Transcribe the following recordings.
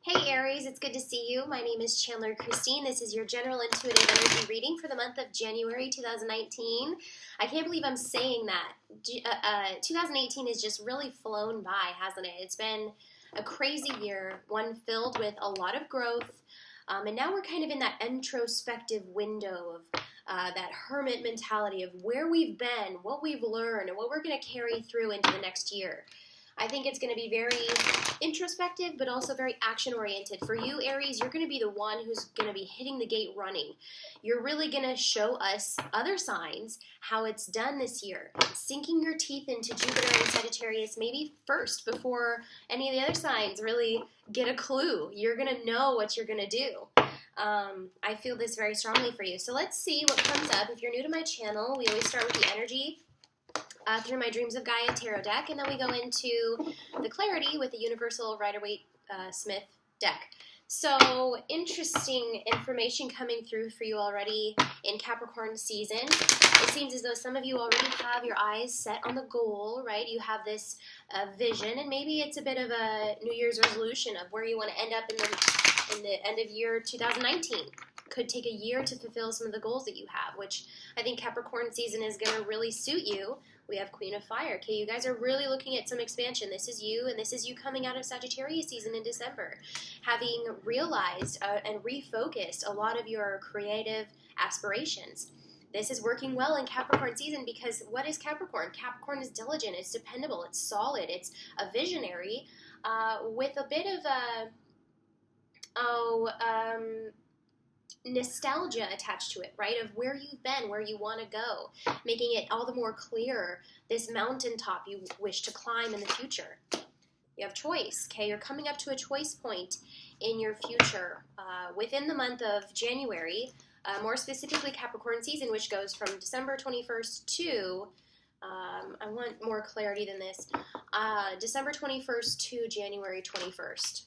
Hey Aries, it's good to see you. My name is Chandler Christine. This is your general intuitive energy reading for the month of January 2019. I can't believe I'm saying that. 2018 has just really flown by, hasn't it? It's been a crazy year, one filled with a lot of growth, and now we're kind of in that introspective window of that hermit mentality of where we've been, what we've learned, and what we're going to carry through into the next year. I think it's going to be very introspective, but also very action-oriented. For you, Aries, you're going to be the one who's going to be hitting the gate running. You're really going to show us other signs how it's done this year. Sinking your teeth into Jupiter and Sagittarius maybe first before any of the other signs really get a clue. You're going to know what you're going to do. I feel this very strongly for you. So let's see what comes up. If you're new to my channel, we always start with the energy through my Dreams of Gaia tarot deck, and then we go into the clarity with the Universal Rider-Waite-Smith deck. So, interesting information coming through for you already in Capricorn season. It seems as though some of you already have your eyes set on the goal, right? You have this vision, and maybe it's a bit of a New Year's resolution of where you want to end up in the end of year 2019. Could take a year to fulfill some of the goals that you have, which I think Capricorn season is going to really suit you. We have Queen of Fire. Okay, you guys are really looking at some expansion. This is you, and this is you coming out of Sagittarius season in December, having realized and refocused a lot of your creative aspirations. This is working well in Capricorn season because what is Capricorn? Capricorn is diligent, it's dependable, it's solid, it's a visionary with a bit of nostalgia attached to it, right? Of where you've been, where you want to go, making it all the more clear this mountaintop you wish to climb in the future. You have choice, okay? You're coming up to a choice point in your future within the month of January, more specifically Capricorn season, which goes from December 21st to, I want more clarity than this, December 21st to January 21st.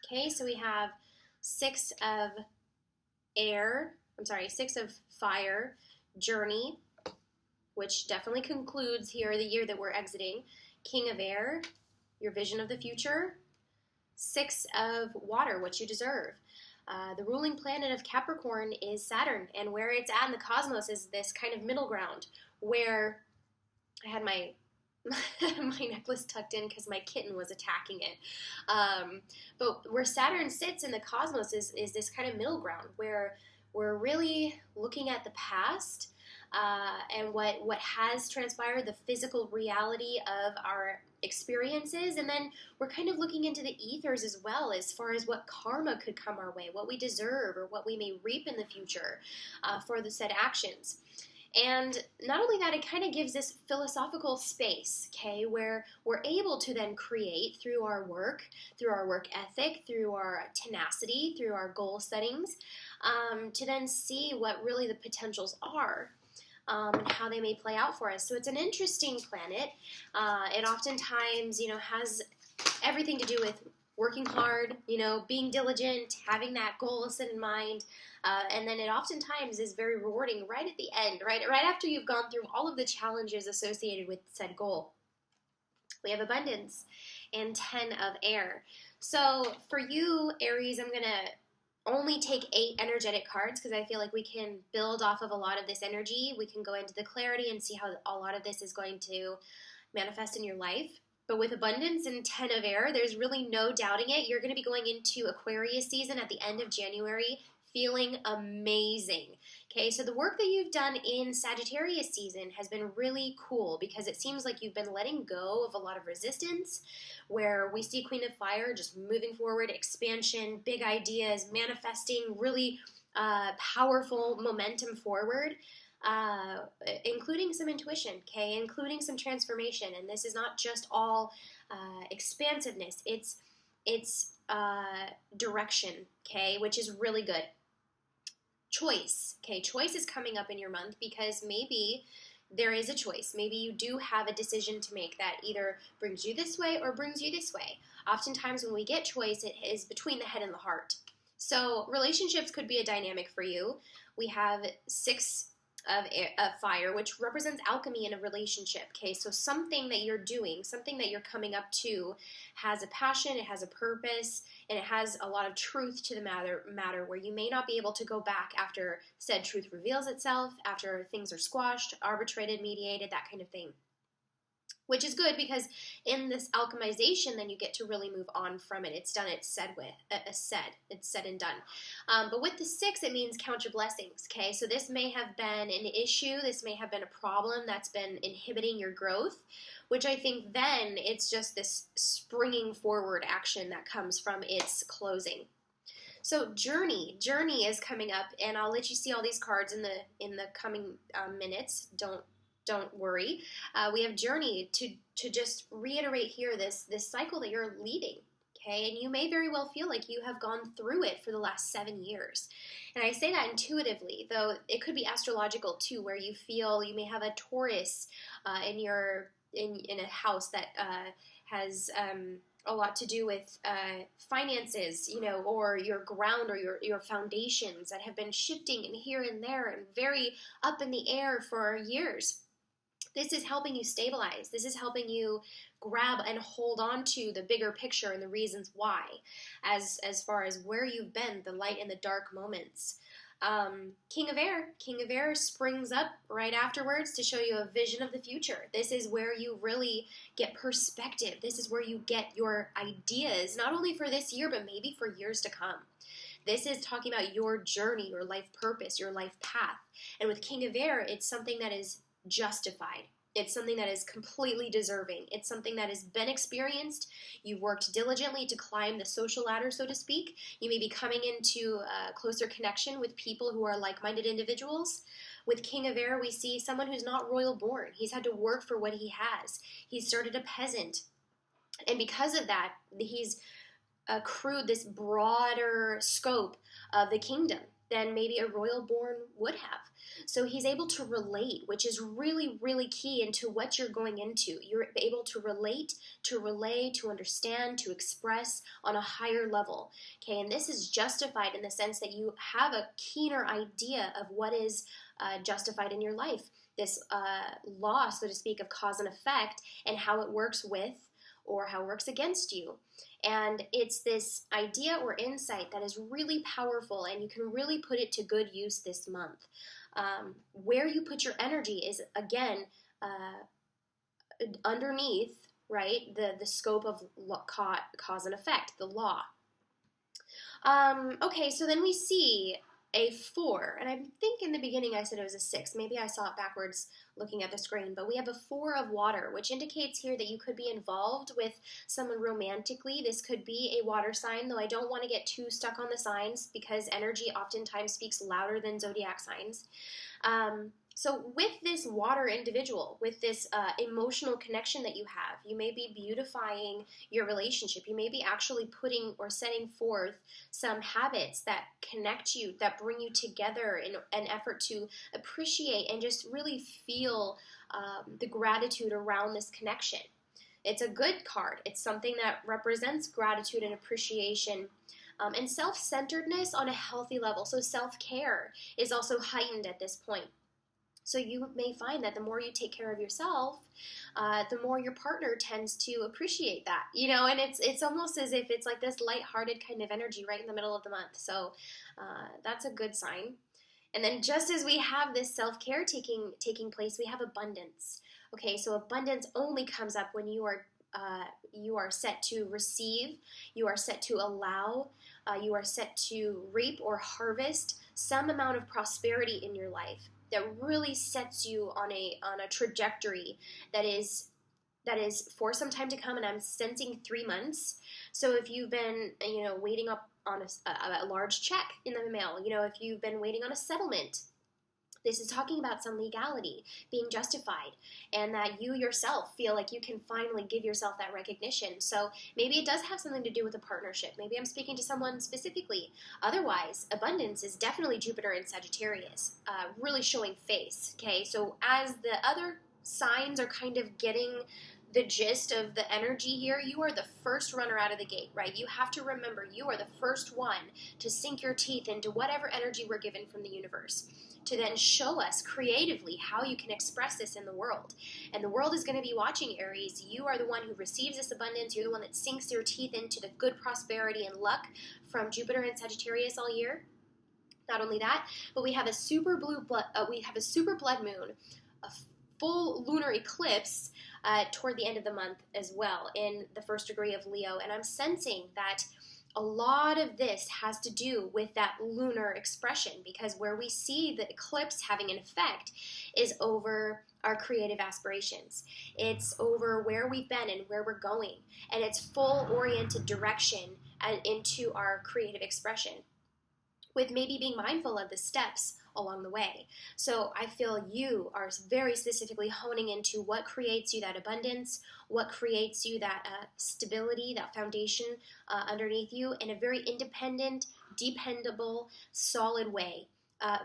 Okay, so we have Six of Fire, Journey, which definitely concludes here the year that we're exiting. King of Air, your vision of the future. Six of Water, what you deserve. The ruling planet of Capricorn is Saturn, and where it's at in the cosmos is this kind of middle ground where I had my necklace tucked in because my kitten was attacking it. But where Saturn sits in the cosmos is this kind of middle ground where we're really looking at the past and what has transpired, the physical reality of our experiences, and then we're kind of looking into the ethers as well as far as what karma could come our way, what we deserve, or what we may reap in the future for the said actions. And not only that, it kind of gives this philosophical space, okay, where we're able to then create through our work ethic, through our tenacity, through our goal settings, to then see what really the potentials are and how they may play out for us. So it's an interesting planet. It oftentimes, has everything to do with working hard, being diligent, having that goal set in mind, and then it oftentimes is very rewarding right at the end, right after you've gone through all of the challenges associated with said goal. We have Abundance and 10 of Air. So for you, Aries, I'm going to only take 8 energetic cards because I feel like we can build off of a lot of this energy. We can go into the clarity and see how a lot of this is going to manifest in your life. But with Abundance and 10 of Air, there's really no doubting it. You're going to be going into Aquarius season at the end of January feeling amazing. Okay, so the work that you've done in Sagittarius season has been really cool because it seems like you've been letting go of a lot of resistance, where we see Queen of Fire just moving forward, expansion, big ideas, manifesting really powerful momentum forward. Including some intuition, okay, including some transformation, and this is not just all expansiveness, it's direction, okay, which is really good. Choice, okay, choice is coming up in your month because maybe there is a choice. Maybe you do have a decision to make that either brings you this way or brings you this way. Oftentimes when we get choice, it is between the head and the heart. So relationships could be a dynamic for you. We have 6 of fire, which represents alchemy in a relationship. Okay, so something that you're doing, something that you're coming up to, has a passion, it has a purpose, and it has a lot of truth to the matter where you may not be able to go back after said truth reveals itself, after things are squashed, arbitrated, mediated, that kind of thing. Which is good, because in this alchemization, then you get to really move on from it. It's done, it's said and done. But with the 6, it means count your blessings, okay? So this may have been an issue, this may have been a problem that's been inhibiting your growth, which I think then it's just this springing forward action that comes from its closing. So journey is coming up, and I'll let you see all these cards in the coming minutes. Don't worry. We have journey to just reiterate here this cycle that you're leading, okay? And you may very well feel like you have gone through it for the last 7 years. And I say that intuitively, though it could be astrological too, where you feel you may have a Taurus in a house that has a lot to do with finances, or your ground or your foundations that have been shifting and here and there and very up in the air for years. This is helping you stabilize. This is helping you grab and hold on to the bigger picture and the reasons why, as far as where you've been, the light and the dark moments. King of Air springs up right afterwards to show you a vision of the future. This is where you really get perspective. This is where you get your ideas, not only for this year, but maybe for years to come. This is talking about your journey, your life purpose, your life path. And with King of Air, it's something that is justified. It's something that is completely deserving. It's something that has been experienced. You've worked diligently to climb the social ladder, so to speak. You may be coming into a closer connection with people who are like-minded individuals. With King of Air, we see someone who's not royal born. He's had to work for what he has. He started a peasant. And because of that, he's accrued this broader scope of the kingdom than maybe a royal born would have. So he's able to relate, which is really, really key into what you're going into. You're able to relate, to relay, to understand, to express on a higher level. Okay, and this is justified in the sense that you have a keener idea of what is justified in your life. This law, so to speak, of cause and effect, and how it works with or how it works against you. And it's this idea or insight that is really powerful, and you can really put it to good use this month. Where you put your energy is, again, underneath, right, the scope of cause and effect, the law. Okay, so then we see a 4, and I think in the beginning I said it was a 6. Maybe I saw it backwards looking at the screen, but we have a 4 of water, which indicates here that you could be involved with someone romantically. This could be a water sign, though I don't want to get too stuck on the signs because energy oftentimes speaks louder than zodiac signs. So with this water individual, with this emotional connection that you have, you may be beautifying your relationship. You may be actually putting or setting forth some habits that connect you, that bring you together in an effort to appreciate and just really feel the gratitude around this connection. It's a good card. It's something that represents gratitude and appreciation. And self-centeredness on a healthy level. So self-care is also heightened at this point. So you may find that the more you take care of yourself, the more your partner tends to appreciate that, and it's almost as if it's like this lighthearted kind of energy right in the middle of the month. So that's a good sign. And then just as we have this self-care taking place, we have abundance. Okay, so abundance only comes up when you are set to receive, you are set to allow, you are set to reap or harvest some amount of prosperity in your life that really sets you on a trajectory that is for some time to come, and I'm sensing 3 months. So if you've been waiting up on a large check in the mail, if you've been waiting on a settlement, this is talking about some legality being justified, and that you yourself feel like you can finally give yourself that recognition. So maybe it does have something to do with a partnership. Maybe I'm speaking to someone specifically. Otherwise, abundance is definitely Jupiter in Sagittarius, really showing face. Okay, so as the other signs are kind of getting the gist of the energy here, you are the first runner out of the gate, right? You have to remember you are the first one to sink your teeth into whatever energy we're given from the universe, to then show us creatively how you can express this in the world. And the world is going to be watching, Aries. You are the one who receives this abundance. You're the one that sinks your teeth into the good prosperity and luck from Jupiter and Sagittarius all year. Not only that, but we have a super blood moon, a full lunar eclipse toward the end of the month as well in the first degree of Leo. And I'm sensing that a lot of this has to do with that lunar expression, because where we see the eclipse having an effect is over our creative aspirations. It's over where we've been and where we're going, and it's full oriented direction into our creative expression, with maybe being mindful of the steps along the way. So I feel you are very specifically honing into what creates you that abundance, what creates you that stability, that foundation underneath you in a very independent, dependable, solid way,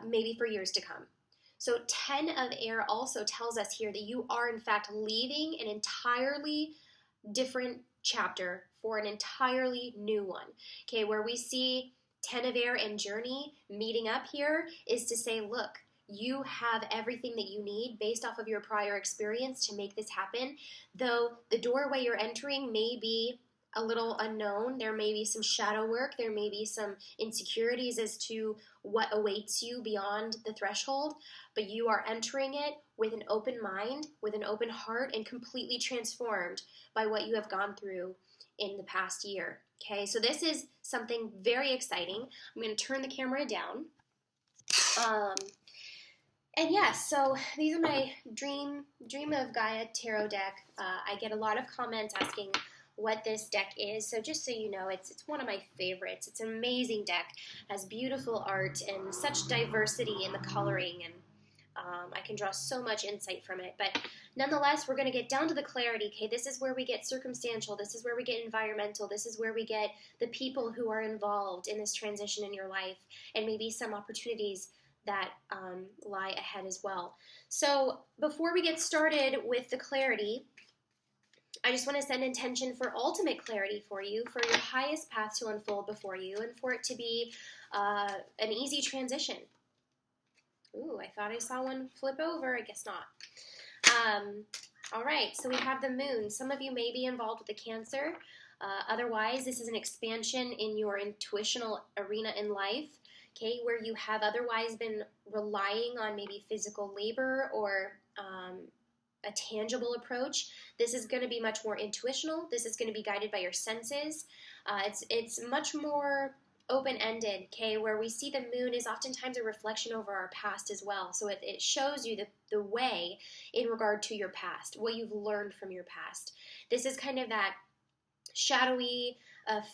maybe for years to come. So 10 of air also tells us here that you are in fact leaving an entirely different chapter for an entirely new one. Okay, where we see 10 of air and journey meeting up here is to say, look, you have everything that you need based off of your prior experience to make this happen. Though the doorway you're entering may be a little unknown, there may be some shadow work, there may be some insecurities as to what awaits you beyond the threshold, but you are entering it with an open mind, with an open heart, and completely transformed by what you have gone through in the past year. Okay, so this is something very exciting. I'm going to turn the camera down. And yes, so these are my Dream of Gaia tarot deck. I get a lot of comments asking what this deck is. So just so you know, it's one of my favorites. It's an amazing deck. It has beautiful art and such diversity in the coloring, and I can draw so much insight from it. But nonetheless, we're going to get down to the clarity. Okay, this is where we get circumstantial. This is where we get environmental. This is where we get the people who are involved in this transition in your life, and maybe some opportunities that lie ahead as well. So before we get started with the clarity, I just want to send intention for ultimate clarity for you, for your highest path to unfold before you, and for it to be an easy transition. Ooh, I thought I saw one flip over. I guess not. All right, so we have the moon. Some of you may be involved with the Cancer. Otherwise, this is an expansion in your intuitional arena in life, okay, where you have otherwise been relying on maybe physical labor or a tangible approach. This is going to be much more intuitional. This is going to be guided by your senses. It's much more open-ended, okay, where we see the moon is oftentimes a reflection over our past as well. So it shows you the way in regard to your past, what you've learned from your past. This is kind of that shadowy,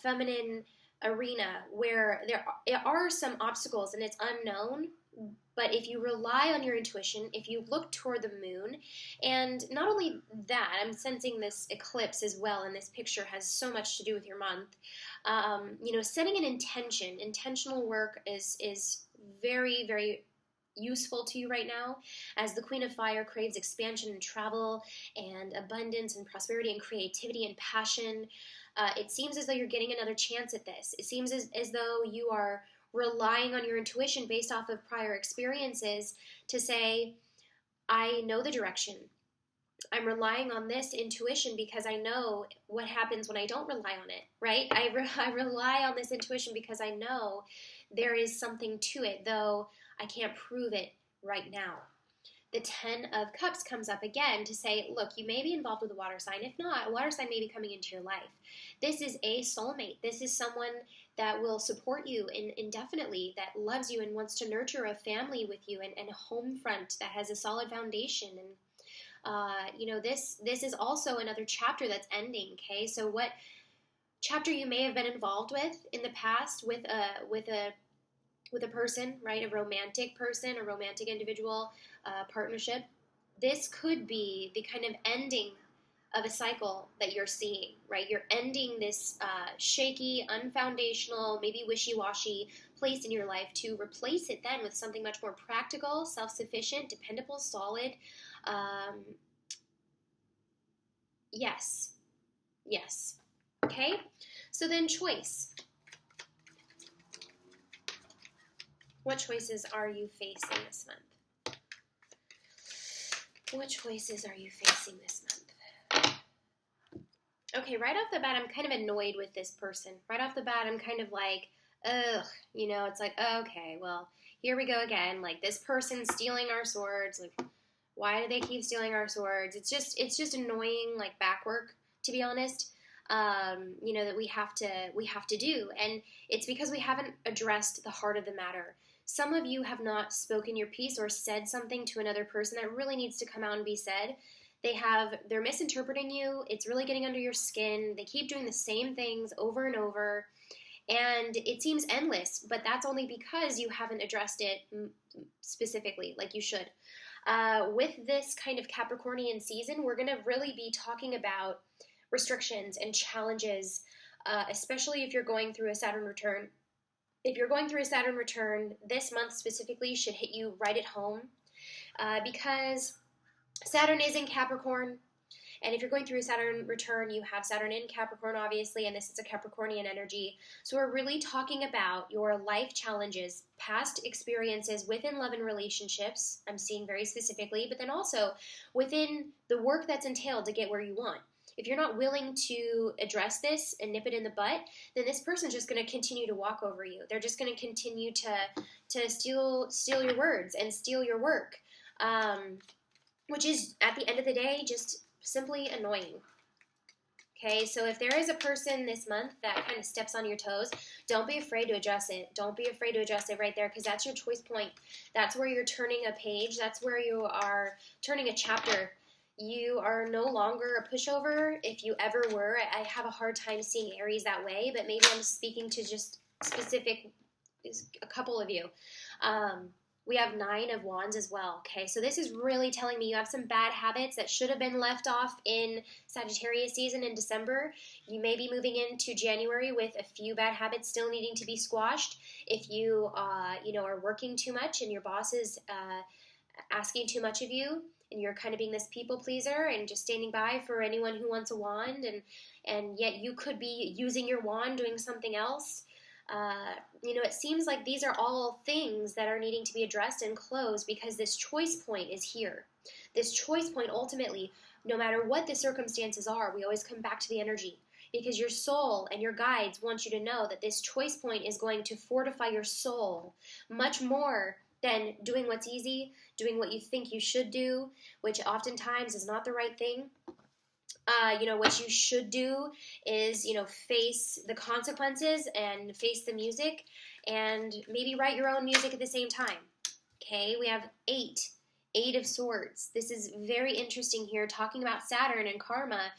feminine arena where there are some obstacles and it's unknown. But if you rely on your intuition, if you look toward the moon, and not only that, I'm sensing this eclipse as well, and this picture has so much to do with your month. Setting an intention, intentional work is very, very useful to you right now, as the Queen of Fire craves expansion and travel and abundance and prosperity and creativity and passion. It seems as though you're getting another chance at this. It seems as though you are relying on your intuition based off of prior experiences to say, I know the direction. I'm relying on this intuition because I know what happens when I don't rely on it, right? I rely on this intuition because I know there is something to it, though I can't prove it right now. The 10 of Cups comes up again to say, look, you may be involved with a water sign. If not, a water sign may be coming into your life. This is a soulmate. This is someone that will support you indefinitely, that loves you and wants to nurture a family with you and a home front that has a solid foundation. And, this is also another chapter that's ending, okay? So what chapter you may have been involved with in the past with a person, right? A romantic person, a romantic individual, partnership. This could be the kind of ending of a cycle that you're seeing, right? You're ending this shaky, unfoundational, maybe wishy-washy place in your life to replace it then with something much more practical, self-sufficient, dependable, solid. Yes. Yes. Okay? So then choice. What choices are you facing this month? What choices are you facing this month? Okay, right off the bat, I'm kind of annoyed with this person. Right off the bat, I'm kind of like, ugh, it's like, okay, well, here we go again. Like, this person's stealing our swords. Like, why do they keep stealing our swords? It's just annoying, like, back work, to be honest. That we have to do, and it's because we haven't addressed the heart of the matter. Some of you have not spoken your piece or said something to another person that really needs to come out and be said. They're misinterpreting you. It's really getting under your skin. They keep doing the same things over and over, and it seems endless, but that's only because you haven't addressed it specifically like you should. With this kind of Capricornian season, we're going to really be talking about restrictions and challenges, especially if you're going through a Saturn return. If you're going through a Saturn return, this month specifically should hit you right at home, because Saturn is in Capricorn, and if you're going through a Saturn return, you have Saturn in Capricorn, obviously, and this is a Capricornian energy. So we're really talking about your life challenges, past experiences within love and relationships, I'm seeing very specifically, but then also within the work that's entailed to get where you want. If you're not willing to address this and nip it in the butt, then this person's just going to continue to walk over you. They're just going to continue to steal your words and steal your work, which is, at the end of the day, just simply annoying. Okay, so if there is a person this month that kind of steps on your toes, don't be afraid to address it. Don't be afraid to address it right there, because that's your choice point. That's where you're turning a page. That's where you are turning a chapter. You are no longer a pushover. If you ever were, I have a hard time seeing Aries that way, but maybe I'm speaking to just a couple of you. We have 9 of Wands as well, okay? So this is really telling me you have some bad habits that should have been left off in Sagittarius season in December. You may be moving into January with a few bad habits still needing to be squashed. If you, are working too much and your boss is asking too much of you, and you're kind of being this people pleaser and just standing by for anyone who wants a wand, and yet you could be using your wand doing something else. It seems like these are all things that are needing to be addressed and closed, because this choice point is here. This choice point, ultimately, no matter what the circumstances are, we always come back to the energy, because your soul and your guides want you to know that this choice point is going to fortify your soul much more than doing what's easy, doing what you think you should do, which oftentimes is not the right thing. What you should do is, face the consequences and face the music, and maybe write your own music at the same time. Okay, we have 8 of Swords. This is very interesting here, talking about Saturn and karma.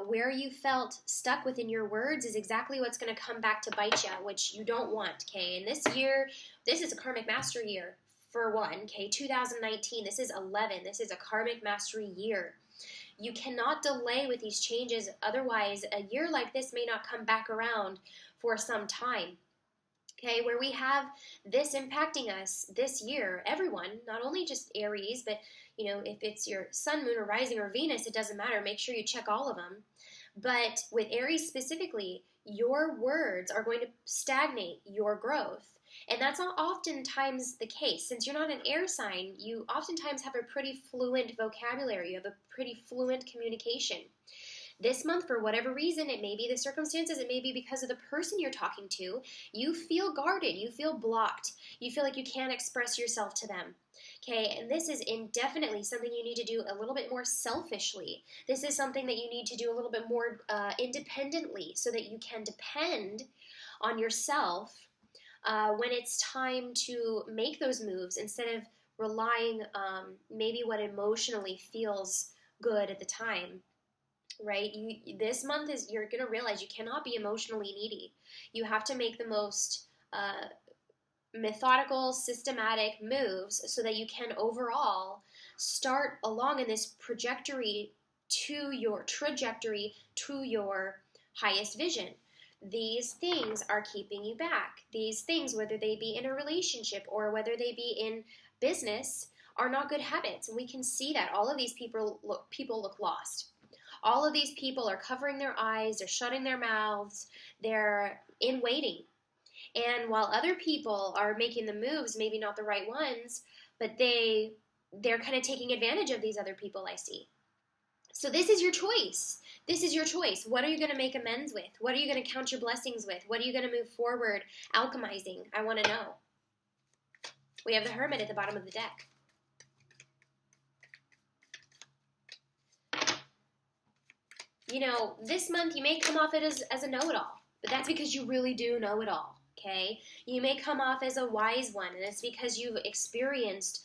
Where you felt stuck within your words is exactly what's going to come back to bite you, which you don't want, okay? And this year, this is a karmic mastery year, for one, okay? 2019, this is 11. This is a karmic mastery year. You cannot delay with these changes, otherwise a year like this may not come back around for some time. Okay, where we have this impacting us this year, everyone, not only just Aries, but if it's your sun, moon, or rising, or Venus, it doesn't matter. Make sure you check all of them. But with Aries specifically, your words are going to stagnate your growth. And that's not oftentimes the case. Since you're not an air sign, you oftentimes have a pretty fluent vocabulary. You have a pretty fluent communication. This month, for whatever reason, it may be the circumstances, it may be because of the person you're talking to, you feel guarded, you feel blocked, you feel like you can't express yourself to them. Okay, and this is indefinitely something you need to do a little bit more selfishly. This is something that you need to do a little bit more independently, so that you can depend on yourself when it's time to make those moves, instead of relying maybe what emotionally feels good at the time. Right? This month you're going to realize you cannot be emotionally needy. You have to make the most methodical, systematic moves so that you can overall start along in this trajectory to your highest vision. These things are keeping you back. These things, whether they be in a relationship or whether they be in business, are not good habits. And we can see that all of these people look lost. All of these people are covering their eyes, they're shutting their mouths, they're in waiting. And while other people are making the moves, maybe not the right ones, but they're kind of taking advantage of these other people I see. So this is your choice. This is your choice. What are you going to make amends with? What are you going to count your blessings with? What are you going to move forward alchemizing? I want to know. We have the Hermit at the bottom of the deck. You know, this month you may come off it as a know-it-all, but that's because you really do know it all, okay? You may come off as a wise one, and it's because you've experienced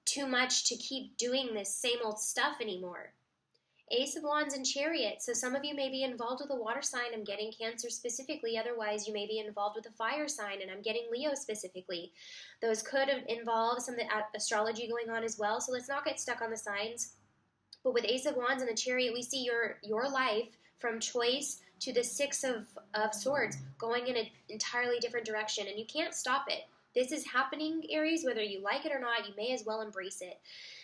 too much to keep doing this same old stuff anymore. Ace of Wands and Chariot. So some of you may be involved with a water sign. I'm getting Cancer specifically. Otherwise, you may be involved with a fire sign, and I'm getting Leo specifically. Those could involve some of the astrology going on as well. So let's not get stuck on the signs. But with Ace of Wands and the Chariot, we see your life from choice to the Six of Swords going in an entirely different direction, and you can't stop it. This is happening, Aries, whether you like it or not. You may as well embrace it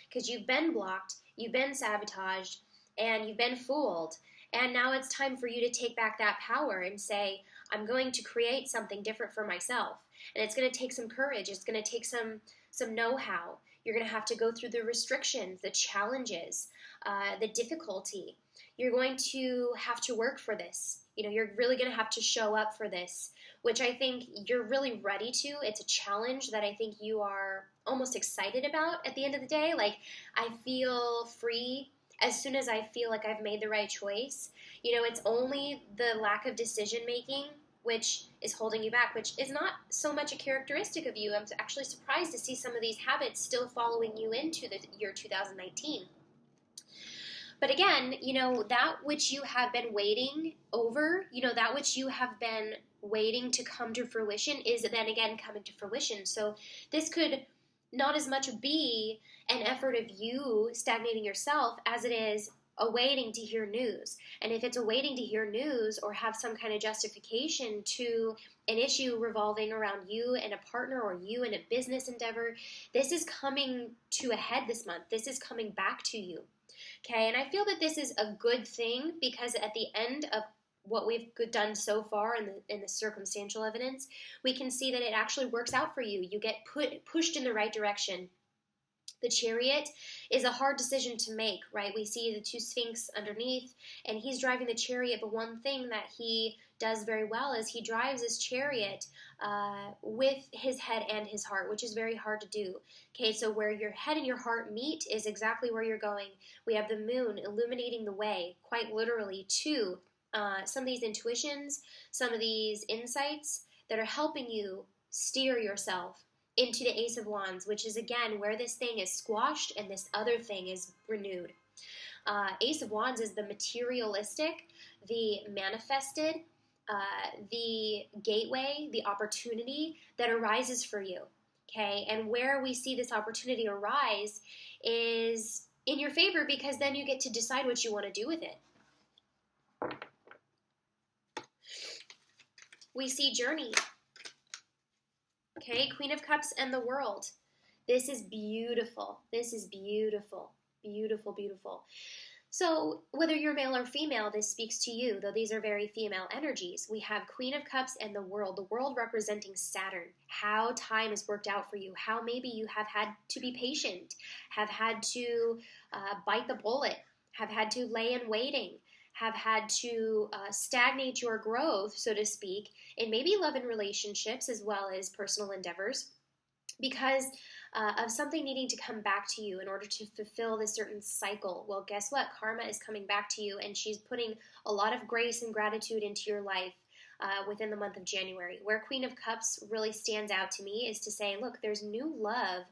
because you've been blocked, you've been sabotaged, and you've been fooled. And now it's time for you to take back that power and say, I'm going to create something different for myself. And it's going to take some courage. It's going to take some know-how. You're going to have to go through the restrictions, the challenges, the difficulty. You're going to have to work for this. You know, you're really going to have to show up for this, which I think you're really ready to. It's a challenge that I think you are almost excited about at the end of the day. Like, I feel free as soon as I feel like I've made the right choice. You know, it's only the lack of decision making which is holding you back, which is not so much a characteristic of you. I'm actually surprised to see some of these habits still following you into the year 2019. But again, you know, that which you have been waiting over, you know, that which you have been waiting to come to fruition is then again coming to fruition. So this could not as much be an effort of you stagnating yourself as it is awaiting to hear news. And if it's awaiting to hear news or have some kind of justification to an issue revolving around you and a partner or you and a business endeavor, this is coming to a head this month. This is coming back to you. Okay, and I feel that this is a good thing because at the end of what we've done so far in the circumstantial evidence, we can see that it actually works out for you. You get pushed in the right direction. The Chariot is a hard decision to make, right? We see the two Sphinx underneath, and he's driving the chariot, but one thing that he does very well is he drives his chariot with his head and his heart, which is very hard to do. Okay, so where your head and your heart meet is exactly where you're going. We have the moon illuminating the way, quite literally, to some of these intuitions, some of these insights that are helping you steer yourself into the Ace of Wands, which is, again, where this thing is squashed and this other thing is renewed. Ace of Wands is the materialistic, the manifested, the gateway, the opportunity that arises for you, okay? And where we see this opportunity arise is in your favor because then you get to decide what you want to do with it. We see Journey. Okay, Queen of Cups and the World. This is beautiful. This is beautiful. Beautiful, beautiful. So whether you're male or female, this speaks to you, though these are very female energies. We have Queen of Cups and the World representing Saturn, how time has worked out for you, how maybe you have had to be patient, have had to bite the bullet, have had to lay in waiting, have had to stagnate your growth, so to speak, in maybe love and relationships as well as personal endeavors because of something needing to come back to you in order to fulfill this certain cycle. Well, guess what? Karma is coming back to you, and she's putting a lot of grace and gratitude into your life within the month of January. Where Queen of Cups really stands out to me is to say, look, there's new love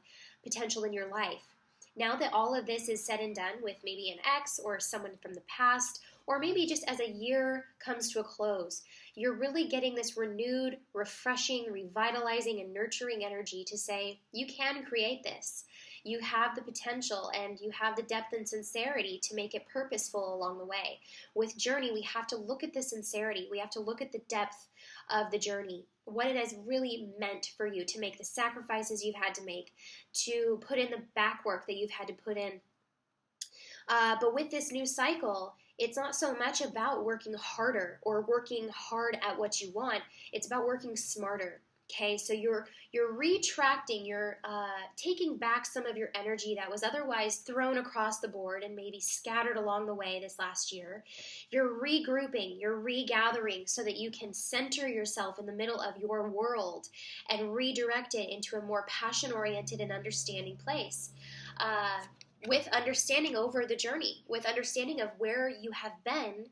potential in your life. Now that all of this is said and done with maybe an ex or someone from the past, or maybe just as a year comes to a close, you're really getting this renewed, refreshing, revitalizing, and nurturing energy to say, you can create this. You have the potential and you have the depth and sincerity to make it purposeful along the way. With Journey, we have to look at the sincerity. We have to look at the depth of the journey, what it has really meant for you to make the sacrifices you've had to make, to put in the back work that you've had to put in. But with this new cycle, It's not so much about working harder or working hard at what you want. It's about working smarter. Okay, so you're retracting, you're taking back some of your energy that was otherwise thrown across the board and maybe scattered along the way this last year. You're regrouping, you're regathering so that you can center yourself in the middle of your world and redirect it into a more passion-oriented and understanding place. With understanding over the journey, with understanding of where you have been,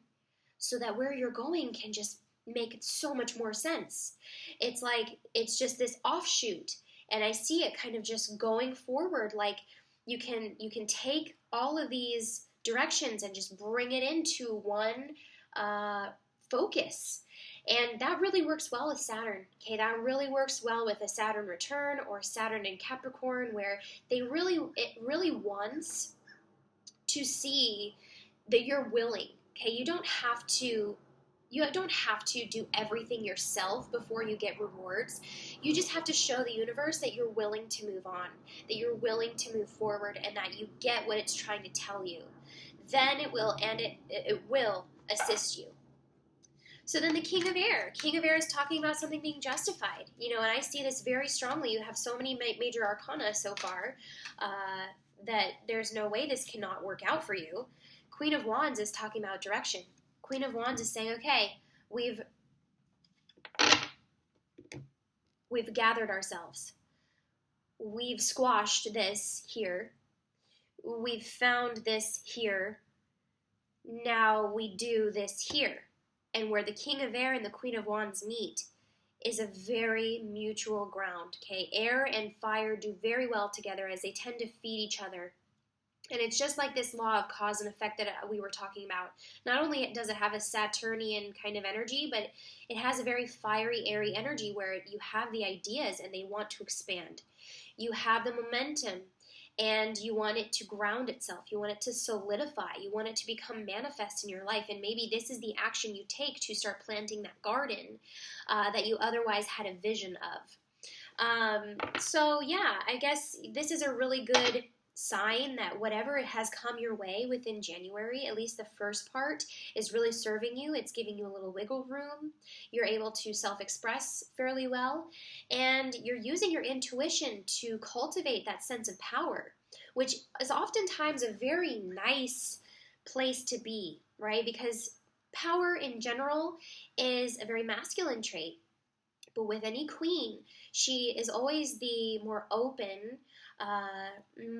so that where you're going can just make so much more sense. It's like it's just this offshoot, and I see it kind of just going forward. Like you can take all of these directions and just bring it into one focus. And that really works well with Saturn. Okay, that really works well with a Saturn return or Saturn in Capricorn, where it really wants to see that you're willing. Okay, you don't have to do everything yourself before you get rewards. You just have to show the universe that you're willing to move on, that you're willing to move forward, and that you get what it's trying to tell you. Then it will assist you. So then the King of Air. King of Air is talking about something being justified. And I see this very strongly. You have so many major arcana so far that there's no way this cannot work out for you. Queen of Wands is talking about direction. Queen of Wands is saying, okay, we've gathered ourselves. We've squashed this here. We've found this here. Now we do this here. And where the King of Air and the Queen of Wands meet is a very mutual ground. Okay, air and fire do very well together as they tend to feed each other. And it's just like this law of cause and effect that we were talking about. Not only does it have a Saturnian kind of energy, but it has a very fiery, airy energy where you have the ideas and they want to expand. You have the momentum and you want it to ground itself. You want it to solidify. You want it to become manifest in your life. And maybe this is the action you take to start planting that garden that you otherwise had a vision of. So yeah, I guess this is a really good sign that whatever has come your way within January, at least the first part, is really serving you. It's giving you a little wiggle room. You're able to self-express fairly well, and you're using your intuition to cultivate that sense of power, which is oftentimes a very nice place to be, right? Because power in general is a very masculine trait. But with any queen, she is always the more open,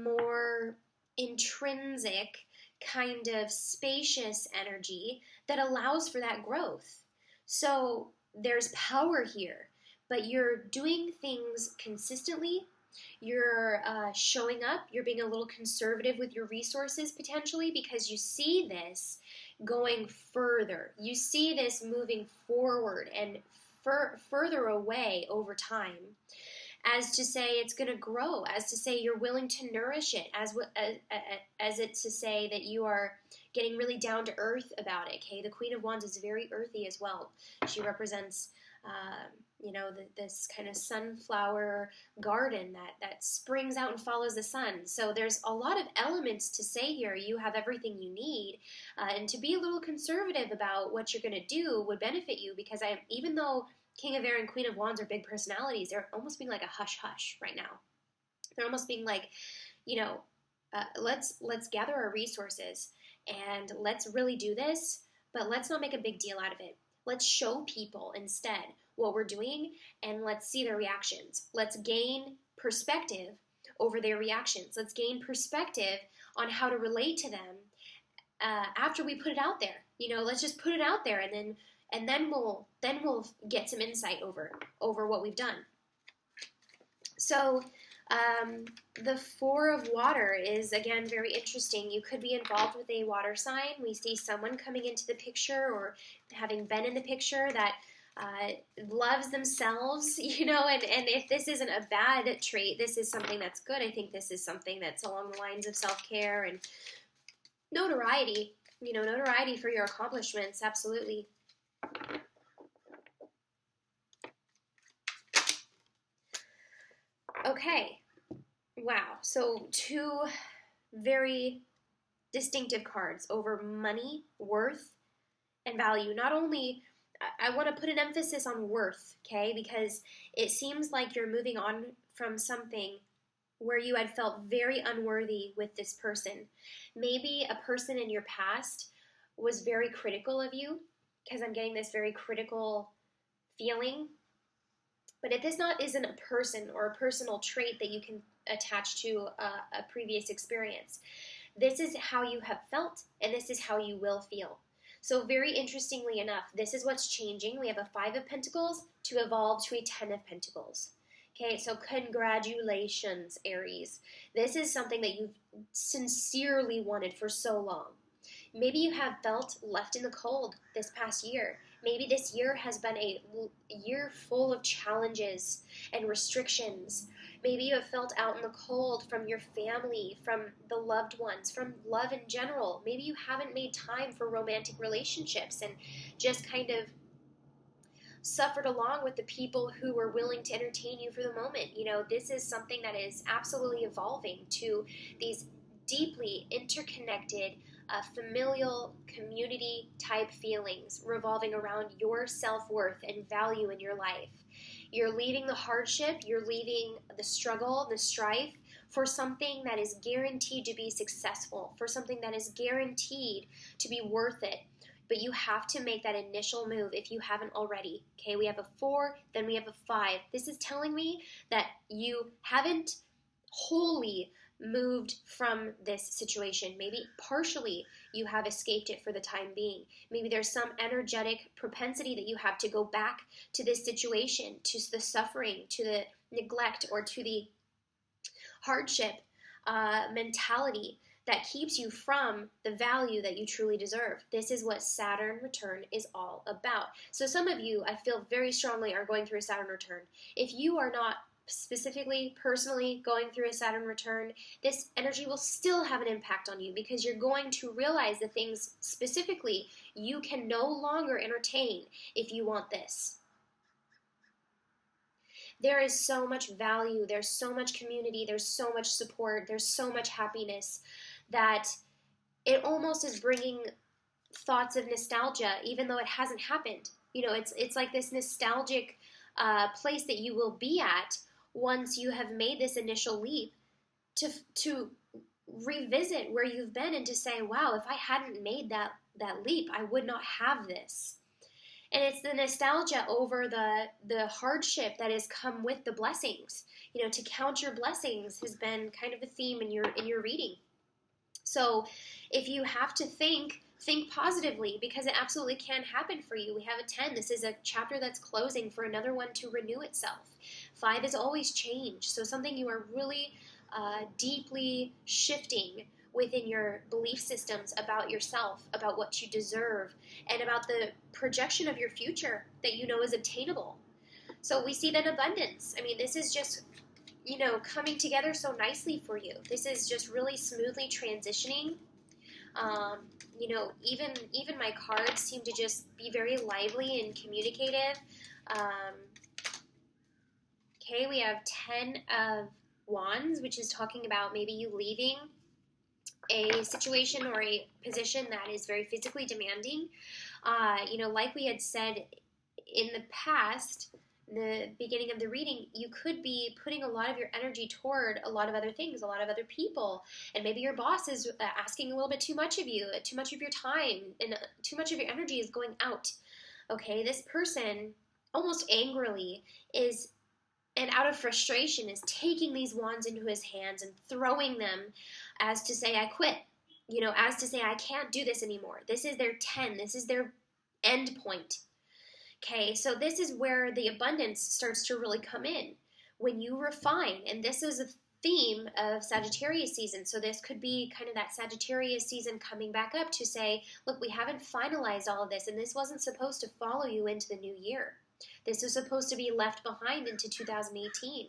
more intrinsic, kind of spacious energy that allows for that growth. So there's power here, but you're doing things consistently. You're showing up. You're being a little conservative with your resources potentially because you see this going further. You see this moving forward and further away over time, as to say it's going to grow, as to say you're willing to nourish it, as it's to say that you are getting really down to earth about it. Okay, the Queen of Wands is very earthy as well. She represents, this kind of sunflower garden that springs out and follows the sun. So there's a lot of elements to say here. You have everything you need, and to be a little conservative about what you're going to do would benefit you, because even though King of Air and Queen of Wands are big personalities, they're almost being like a hush-hush right now. They're almost being like, let's gather our resources and let's really do this, but let's not make a big deal out of it. Let's show people instead what we're doing, and let's see their reactions. Let's gain perspective over their reactions. Let's gain perspective on how to relate to them after we put it out there. Let's just put it out there, and then we'll get some insight over what we've done. So the Four of Water is, again, very interesting. You could be involved with a water sign. We see someone coming into the picture or having been in the picture that loves themselves, and if this isn't a bad trait, this is something that's good. I think this is something that's along the lines of self-care and notoriety, notoriety for your accomplishments, absolutely. Okay, wow, so two very distinctive cards over money, worth, and value. Not only, I want to put an emphasis on worth, okay? Because it seems like you're moving on from something where you had felt very unworthy with this person. Maybe a person in your past was very critical of you, because I'm getting this very critical feeling. But if this isn't a person or a personal trait that you can attach to a previous experience, this is how you have felt, and this is how you will feel. So very interestingly enough, this is what's changing. We have a 5 of Pentacles to evolve to a 10 of Pentacles. Okay, so congratulations, Aries. This is something that you've sincerely wanted for so long. Maybe you have felt left in the cold this past year. Maybe this year has been a year full of challenges and restrictions. Maybe you have felt out in the cold from your family, from the loved ones, from love in general. Maybe you haven't made time for romantic relationships and just kind of suffered along with the people who were willing to entertain you for the moment. You know, this is something that is absolutely evolving to these deeply interconnected, familial, community type feelings revolving around your self-worth and value in your life. You're leaving the hardship, you're leaving the struggle, the strife, for something that is guaranteed to be successful, for something that is guaranteed to be worth it. But you have to make that initial move if you haven't already. Okay, we have a 4, then we have a 5. This is telling me that you haven't wholly moved from this situation. Maybe partially you have escaped it for the time being. Maybe there's some energetic propensity that you have to go back to this situation, to the suffering, to the neglect, or to the hardship mentality that keeps you from the value that you truly deserve. This is what Saturn return is all about. So some of you, I feel very strongly, are going through a Saturn return. If you are not specifically, personally going through a Saturn return, this energy will still have an impact on you, because you're going to realize the things specifically you can no longer entertain if you want this. There is so much value, there's so much community, there's so much support, there's so much happiness that it almost is bringing thoughts of nostalgia, even though it hasn't happened. You know, it's like this nostalgic place that you will be at once you have made this initial leap to revisit where you've been and to say, wow, if I hadn't made that leap, I would not have this. And it's the nostalgia over the hardship that has come with the blessings. You know, to count your blessings has been kind of a theme in your reading. So if you have to think positively, because it absolutely can happen for you. We have a 10. This is a chapter that's closing for another one to renew itself. 5 is always change. So something you are really deeply shifting within your belief systems about yourself, about what you deserve, and about the projection of your future that you know is obtainable. So we see that abundance. I mean, this is just, you know, coming together so nicely for you. This is just really smoothly transitioning. You know, even my cards seem to just be very lively and communicative. Okay, we have 10 of Wands, which is talking about maybe you leaving a situation or a position that is very physically demanding. You know, like we had said in the past, the beginning of the reading, you could be putting a lot of your energy toward a lot of other things, a lot of other people, and maybe your boss is asking a little bit too much of you, too much of your time, and too much of your energy is going out. Okay, this person almost angrily is, and out of frustration, is taking these wands into his hands and throwing them as to say, I quit, you know, as to say, I can't do this anymore. This is their 10. This is their end point. Okay, so this is where the abundance starts to really come in when you refine. And this is a theme of Sagittarius season. So this could be kind of that Sagittarius season coming back up to say, look, we haven't finalized all of this, and this wasn't supposed to follow you into the new year. This was supposed to be left behind into 2018.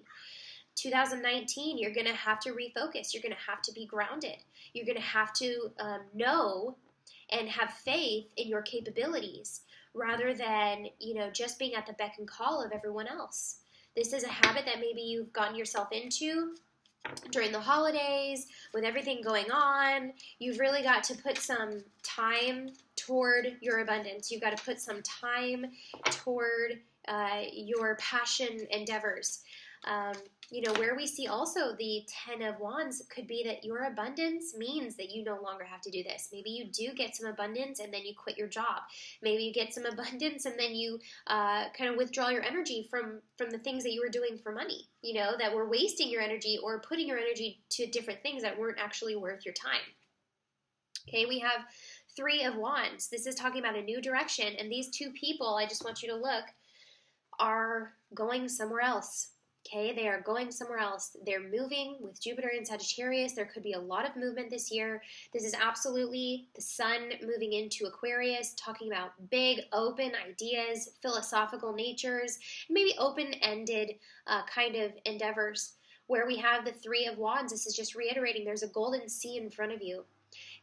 2019, you're going to have to refocus. You're going to have to be grounded. You're going to have to know and have faith in your capabilities, rather than, you know, just being at the beck and call of everyone else. This is a habit that maybe you've gotten yourself into during the holidays, with everything going on, you've really got to put some time toward your abundance. You've got to put some time toward your passion endeavors. Where we see also the 10 of Wands could be that your abundance means that you no longer have to do this. Maybe you do get some abundance and then you quit your job. Maybe you get some abundance and then you kind of withdraw your energy from the things that you were doing for money, that were wasting your energy or putting your energy to different things that weren't actually worth your time. Okay, we have 3 of Wands. This is talking about a new direction, and these two people, I just want you to look, are going somewhere else. Okay, they are going somewhere else. They're moving with Jupiter and Sagittarius. There could be a lot of movement this year. This is absolutely the sun moving into Aquarius, talking about big, open ideas, philosophical natures, maybe open-ended kind of endeavors. Where we have the 3 of Wands, this is just reiterating there's a golden sea in front of you.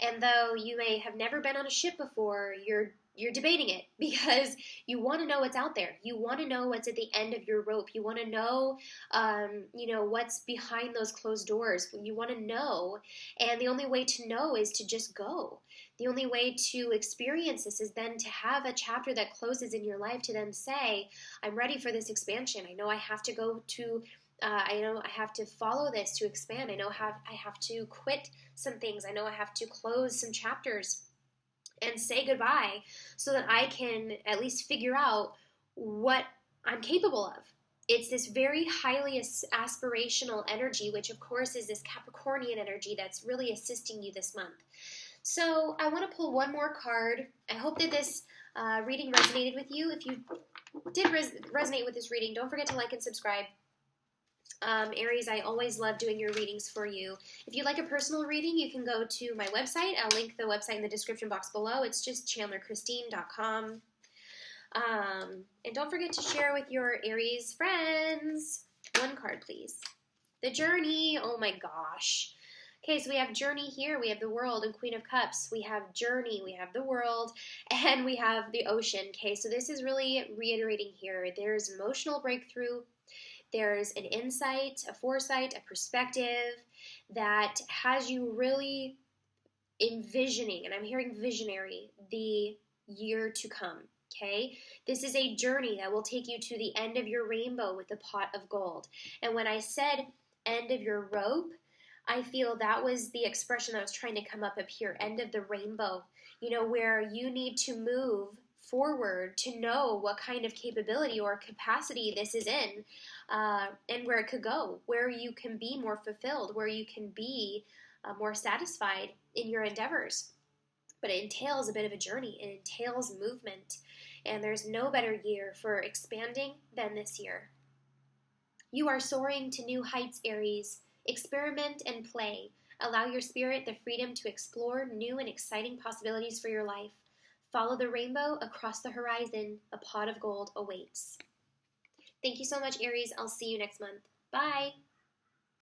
And though you may have never been on a ship before, you're debating it because you want to know what's out there. You want to know what's at the end of your rope. You want to know, what's behind those closed doors. You want to know, and the only way to know is to just go. The only way to experience this is then to have a chapter that closes in your life to then say, I'm ready for this expansion. I know I have to go to I know I have to follow this to expand. I know I have to quit some things. I know I have to close some chapters and say goodbye so that I can at least figure out what I'm capable of. It's this very highly aspirational energy, which of course is this Capricornian energy that's really assisting you this month. So I want to pull one more card. I hope that this reading resonated with you. If you did resonate with this reading, don't forget to like and subscribe. Aries, I always love doing your readings for you. If you'd like a personal reading, you can go to my website. I'll link the website in the description box below. It's just chandlerchristine.com. And don't forget to share with your Aries friends. One card, please. The Journey. Oh my gosh. Okay, so we have Journey here. We have the World and Queen of Cups. We have Journey. We have the World. And we have the Ocean. Okay, so this is really reiterating here. There's emotional breakthrough. There's an insight, a foresight, a perspective that has you really envisioning, and I'm hearing visionary, the year to come, okay? This is a journey that will take you to the end of your rainbow with the pot of gold. And when I said end of your rope, I feel that was the expression that was trying to come up here, end of the rainbow, where you need to move forward to know what kind of capability or capacity this is in, and where it could go, where you can be more fulfilled, where you can be more satisfied in your endeavors. But it entails a bit of a journey. It entails movement, and there's no better year for expanding than this year. You are soaring to new heights, Aries. Experiment and play. Allow your spirit the freedom to explore new and exciting possibilities for your life. Follow the rainbow across the horizon. A pot of gold awaits. Thank you so much, Aries. I'll see you next month. Bye.